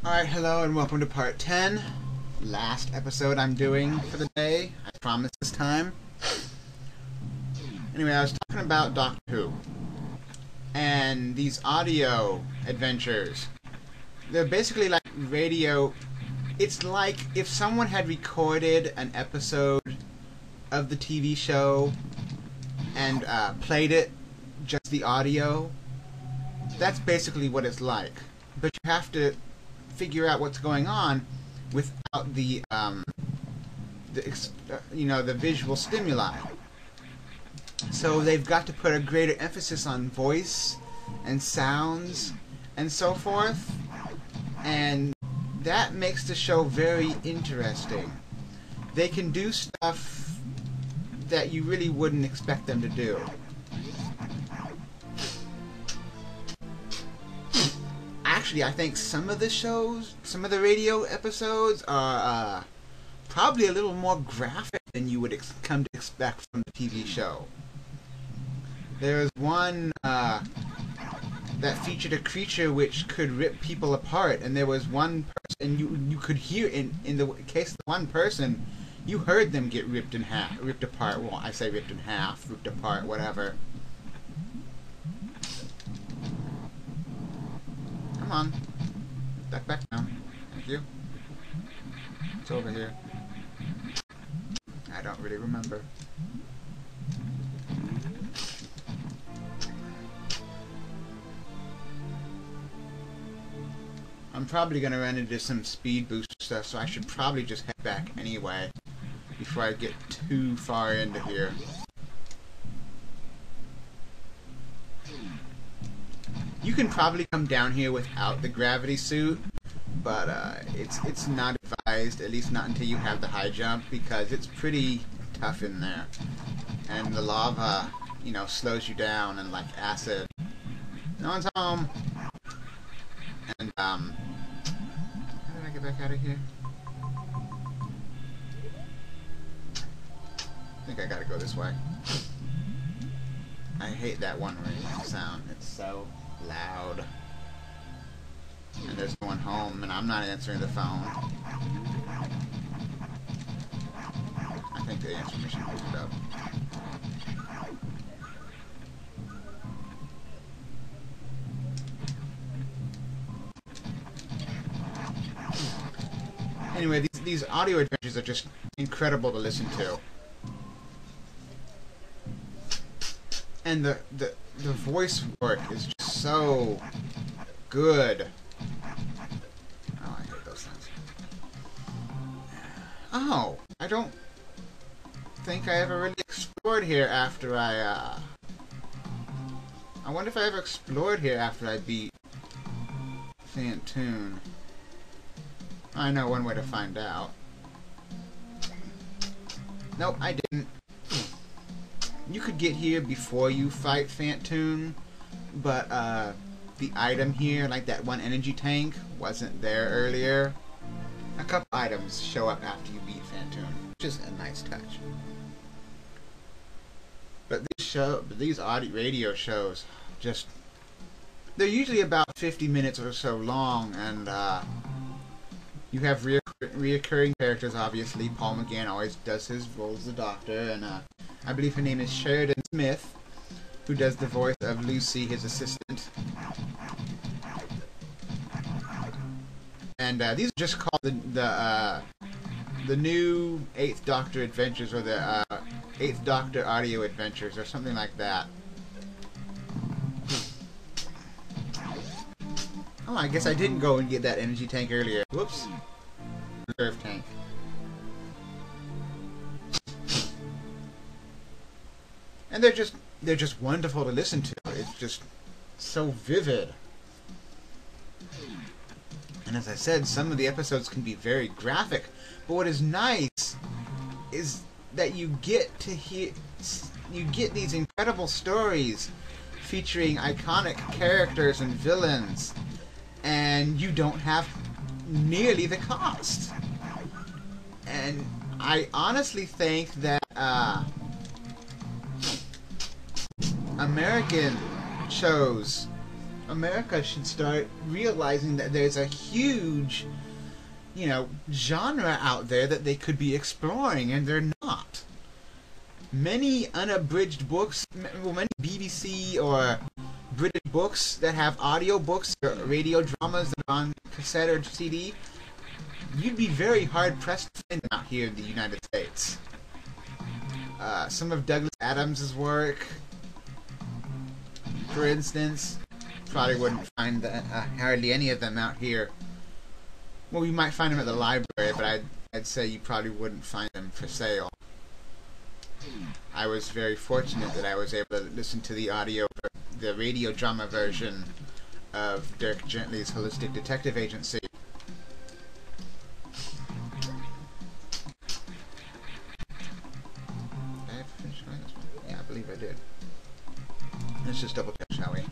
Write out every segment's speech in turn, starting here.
Alright, hello and welcome to part 10. Last episode I'm doing for the day. I promise this time. Anyway, I was talking about Doctor Who. And these audio adventures. They're basically like radio. It's like if someone had recorded an episode of the TV show and played it, just the audio. That's basically what it's like. But you have to figure out what's going on without the visual stimuli. So they've got to put a greater emphasis on voice and sounds and so forth, and that makes the show very interesting. They can do stuff that you really wouldn't expect them to do. Actually, I think some of the radio episodes are probably a little more graphic than you would come to expect from the TV show. There's one that featured a creature which could rip people apart, and there was one person you could hear in the case of one person, you heard them get ripped apart. Well, I say ripped in half, ripped apart, whatever. Come on. Back down. Thank you. It's over here. I don't really remember. I'm probably going to run into some speed booster stuff, so I should probably just head back anyway before I get too far into here. You can probably come down here without the gravity suit, but it's not advised, at least not until you have the high jump, because it's pretty tough in there. And the lava, slows you down, and like acid. No one's home. And, how did I get back out of here? I think I gotta go this way. I hate that one ring sound. It's so loud. And there's no one home, and I'm not answering the phone. I think the answer machine picked it up. Anyway, these audio adventures are just incredible to listen to. And the voice work is just so good. Oh, I hate those things. Oh, I don't think I ever really explored here after I wonder if I ever explored here after I beat Phantoon. I know one way to find out. Nope, I didn't. You could get here before you fight Phantoon, but the item here, like that one energy tank, wasn't there earlier. A couple items show up after you beat Phantoon, which is a nice touch. But these audio radio shows, they're usually about 50 minutes or so long, and you have reoccurring characters, obviously. Paul McGann always does his role as the Doctor, and I believe her name is Sheridan Smith, who does the voice of Lucy, his assistant. And these are just called the new 8th Doctor Adventures, or the 8th Doctor Audio Adventures, or something like that. Oh, I guess I didn't go and get that energy tank earlier. Whoops. Reserve tank. And they're just wonderful to listen to. It's just so vivid. And as I said, some of the episodes can be very graphic, but what is nice is that you get these incredible stories featuring iconic characters and villains, and you don't have nearly the cost. And I honestly think that American shows America should start realizing that there's a huge, genre out there that they could be exploring, and they're not. Many unabridged books, many BBC or British books that have audio books or radio dramas that are on cassette or CD, you'd be very hard pressed to find them out here in the United States. Some of Douglas Adams' work, for instance, probably wouldn't find hardly any of them out here. Well, you might find them at the library, but I'd say you probably wouldn't find them for sale. I was very fortunate that I was able to listen to the radio drama version of Dirk Gently's Holistic Detective Agency. Did I finish this one? Yeah, I believe I did. Let's just double check, shall we?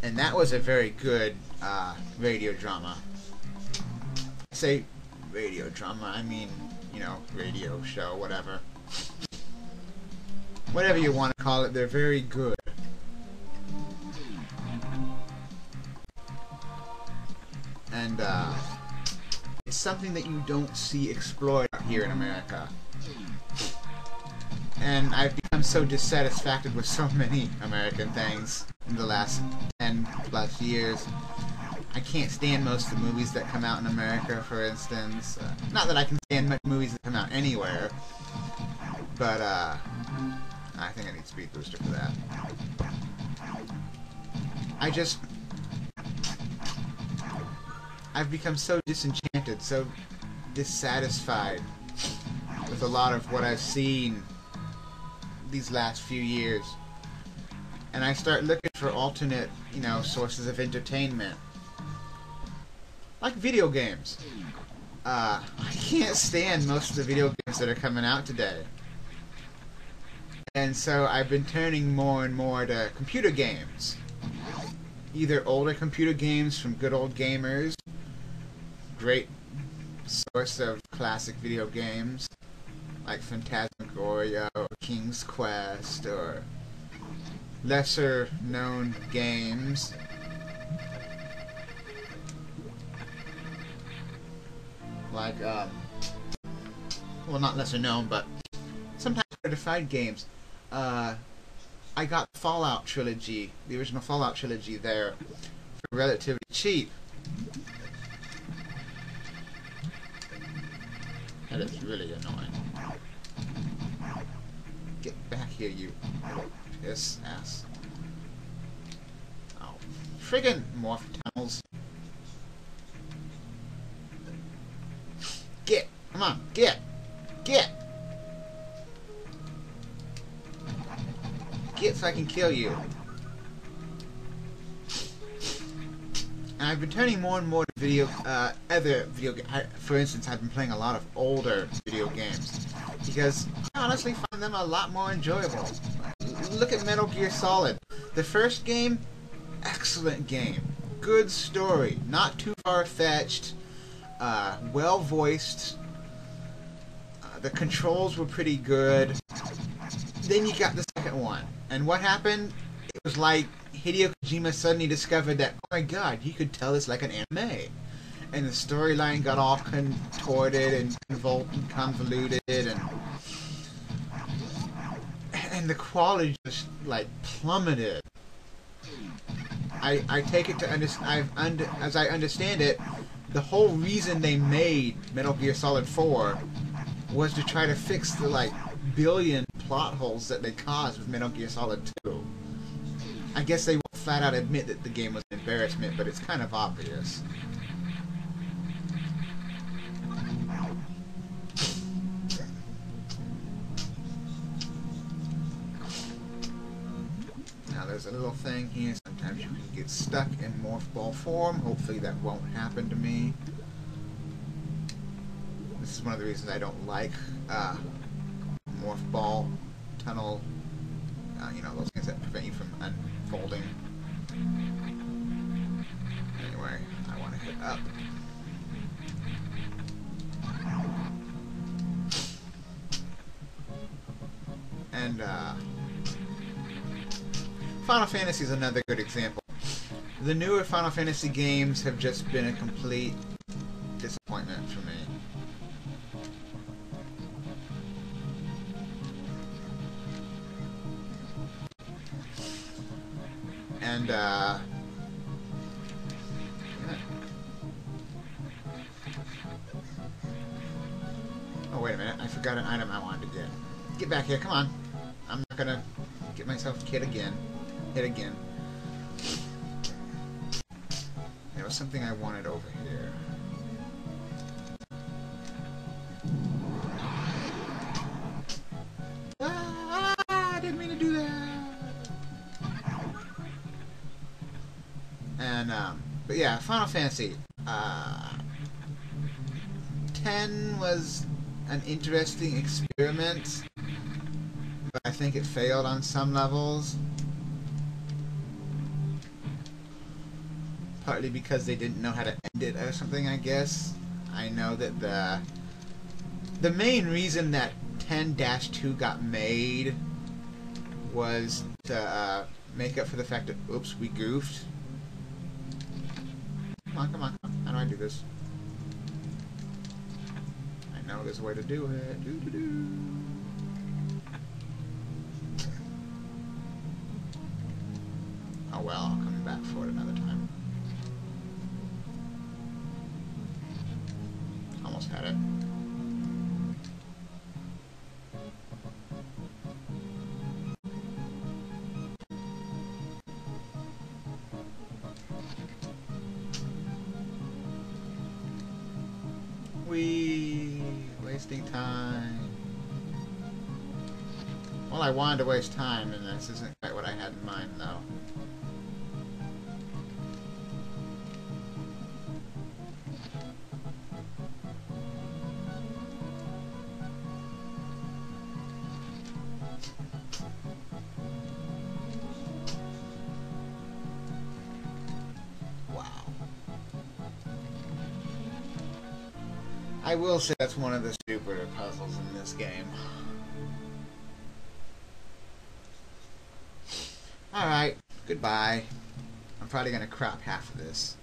And that was a very good radio drama. I say radio drama, I mean, radio show, whatever. Whatever you want to call it, they're very good. And it's something that you don't see explored out here in America. And I've become so dissatisfied with so many American things in the last 10 plus years. I can't stand most of the movies that come out in America, for instance. Not that I can stand much movies that come out anywhere, but I think I need Speed Booster for that. I've become so disenchanted, so dissatisfied with a lot of what I've seen these last few years. And I start looking for alternate, sources of entertainment. Like video games. I can't stand most of the video games that are coming out today. And so I've been turning more and more to computer games. Either older computer games from good old gamers, great source of classic video games, like Phantasmagoria or King's Quest, or lesser known games like well, not lesser known, but sometimes hard to find games. I got Fallout trilogy, the original Fallout trilogy there, for relatively cheap. That is really annoying. Get back here, you little piss ass. Oh, friggin' morph tunnels. Get! Come on, get! Get! Get so I can kill you. And I've been turning more and more to other video games. For instance, I've been playing a lot of older video games because I honestly find them a lot more enjoyable. Look at Metal Gear Solid. The first game, excellent game. Good story. Not too far-fetched. Well voiced. The controls were pretty good. Then you got the second one. And what happened? It was like Hideo Kojima suddenly discovered that, oh my god, you could tell this like an anime. And the storyline got all contorted and convoluted, and the quality just like plummeted. I take it to understand, as I understand it, the whole reason they made Metal Gear Solid 4 was to try to fix the like billion plot holes that they caused with Metal Gear Solid 2. I guess they won't flat out admit that the game was an embarrassment, but it's kind of obvious. Now there's a little thing here. Sometimes you can get stuck in morph ball form. Hopefully that won't happen to me. This is one of the reasons I don't like morph ball tunnel. Those things that prevent you from unfolding. Anyway, I want to hit up. And Final Fantasy is another good example. The newer Final Fantasy games have just been a complete disappointment for me. And, oh, wait a minute. I forgot an item I wanted to get. Get back here. Come on. I'm not gonna get myself hit again. There was something I wanted over here. I didn't mean to do that. And, but yeah, Final Fantasy. 10 was an interesting experiment, but I think it failed on some levels. Partly because they didn't know how to end it or something, I guess. I know that the main reason that 10-2 got made was to make up for the fact that, oops, we goofed. Come on. How do I do this? I know there's a way to do it. Oh well, I'll come back for it another time. Almost had it. Wasting time. Well, I wanted to waste time, and this isn't quite what I had in mind, though. I will say that's one of the stupider puzzles in this game. Alright, goodbye. I'm probably going to crop half of this.